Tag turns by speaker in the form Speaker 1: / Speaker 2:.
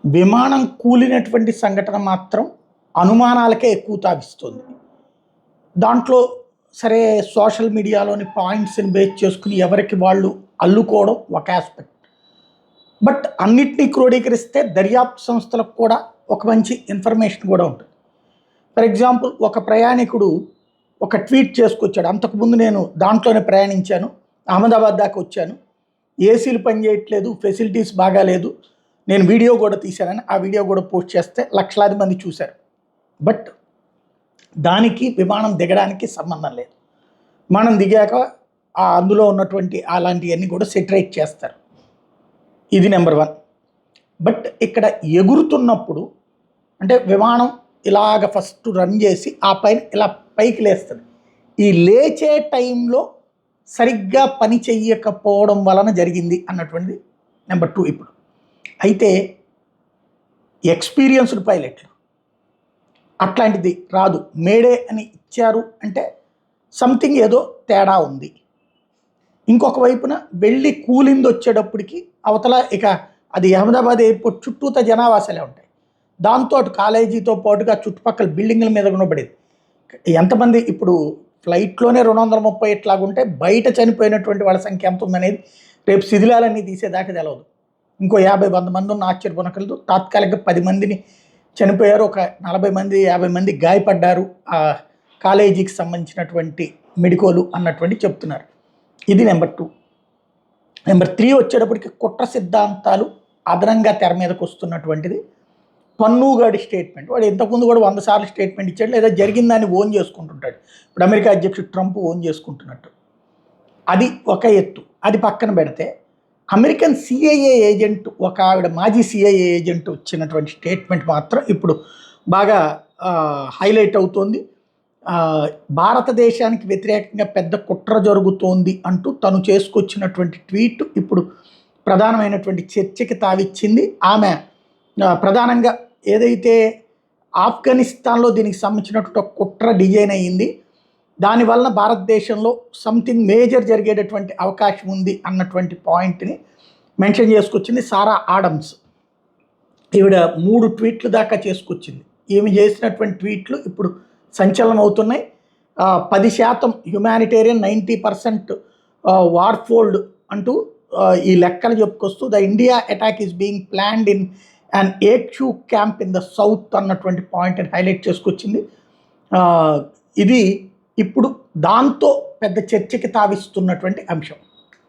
Speaker 1: విమానం కూలినటువంటి సంఘటన మాత్రం అనుమానాలకే ఎక్కువ తావిస్తుంది. దాంట్లో సరే సోషల్ మీడియాలోని పాయింట్స్ని బేస్ చేసుకుని ఎవరికి వాళ్ళు అల్లుకోవడం ఒక ఆస్పెక్ట్. బట్ అన్నిటినీ క్రోడీకరిస్తే దర్యాప్తు సంస్థలకు కూడా ఒక మంచి ఇన్ఫర్మేషన్ కూడా ఉంటుంది. ఫర్ ఎగ్జాంపుల్, ఒక ప్రయాణికుడు ఒక ట్వీట్ చేసుకొచ్చాడు, అంతకుముందు నేను దాంట్లోనే ప్రయాణించాను, అహ్మదాబాద్ దాకా వచ్చాను, ఏసీలు పనిచేయట్లేదు, ఫెసిలిటీస్ బాగాలేదు, నేను వీడియో కూడా తీశానని ఆ వీడియో కూడా పోస్ట్ చేస్తే లక్షలాది మంది చూశారు. బట్ దానికి విమానం దిగడానికి సంబంధం లేదు. విమానం దిగాక అందులో ఉన్నటువంటి అలాంటివన్నీ కూడా సెటరేట్ చేస్తారు. ఇది నెంబర్ 1. బట్ ఇక్కడ ఎగురుతున్నప్పుడు అంటే విమానం ఇలాగ ఫస్ట్ రన్ చేసి ఆ పైన ఇలా పైకి లేస్తుంది. ఈ లేచే టైంలో సరిగ్గా పని చెయ్యకపోవడం వలన జరిగింది అన్నటువంటిది నెంబర్ 2. ఇప్పుడు అయితే ఎక్స్పీరియన్స్డ్ పైలట్లు అట్లాంటిది రాదు, మేడే అని ఇచ్చారు అంటే సంథింగ్ ఏదో తేడా ఉంది. ఇంకొక వైపున వెళ్ళి కూలింది వచ్చేటప్పటికి అవతల ఇక అది అహ్మదాబాద్ ఎయిర్పోర్ట్ చుట్టూత జనావాసాలే ఉంటాయి. దాంతో కాలేజీతో పాటుగా చుట్టుపక్కల బిల్డింగ్ల మీద కూడా పడేది. ఎంతమంది ఇప్పుడు ఫ్లైట్లోనే 230 ఇట్లాగుంటే బయట చనిపోయినటువంటి వాళ్ళ సంఖ్య ఎంత ఉందనేది రేపు శిథిలాలన్నీ తీసేదాకా తెలవదు. ఇంకో 50-100 మంది ఉన్న ఆశ్చర్యపోనకలదు. తాత్కాలికంగా 10 మందిని చనిపోయారు, ఒక 40 మంది 50 మంది గాయపడ్డారు ఆ కాలేజీకి సంబంధించినటువంటి మెడికోలు అన్నటువంటి చెప్తున్నారు. ఇది నెంబర్ 2. నెంబర్ 3 వచ్చేటప్పటికి కుట్ర సిద్ధాంతాలు అదనంగా తెర మీదకి వస్తున్నటువంటిది పన్నుగాడి స్టేట్మెంట్. వాడు ఇంతకుముందు కూడా 100 సార్లు స్టేట్మెంట్ ఇచ్చాడు, లేదా జరిగిందాన్ని ఓన్ చేసుకుంటుంటాడు. ఇప్పుడు అమెరికా అధ్యక్షుడు ట్రంప్ ఓన్ చేసుకుంటున్నట్టు. అది ఒక ఎత్తు. అది పక్కన పెడితే అమెరికన్ సిఐఏ ఏజెంట్, ఒక ఆవిడ మాజీ సిఐఏ ఏజెంట్ వచ్చినటువంటి స్టేట్మెంట్ మాత్రం ఇప్పుడు బాగా హైలైట్ అవుతోంది. భారతదేశానికి వ్యతిరేకంగా పెద్ద కుట్ర జరుగుతోంది అంటూ తను చేసుకొచ్చినటువంటి ట్వీట్ ఇప్పుడు ప్రధానమైనటువంటి చర్చకి తావిచ్చింది. ఆమె ప్రధానంగా ఏదైతే ఆఫ్ఘనిస్తాన్లో దీనికి సంబంధించినటువంటి ఒక కుట్ర డిజైన్ అయ్యింది, దానివలన భారతదేశంలో సంథింగ్ మేజర్ జరిగేటటువంటి అవకాశం ఉంది అన్నటువంటి పాయింట్ని మెన్షన్ చేసుకొచ్చింది సారా ఆడమ్స్. ఈవిడ 3 ట్వీట్లు దాకా చేసుకొచ్చింది. ఈమె చేసినటువంటి ట్వీట్లు ఇప్పుడు సంచలనం అవుతున్నాయి. 10% హ్యుమానిటేరియన్, 90% వార్ఫోల్డ్ అంటూ ఈ లెక్కలు చెప్పుకొస్తూ the India attack is being planned in and AQ camp in the south అన్నటువంటి పాయింట్ని హైలైట్ చేసుకొచ్చింది. ఇది ఇప్పుడు దాంతో పెద్ద చర్చకి తావిస్తున్నటువంటి అంశం.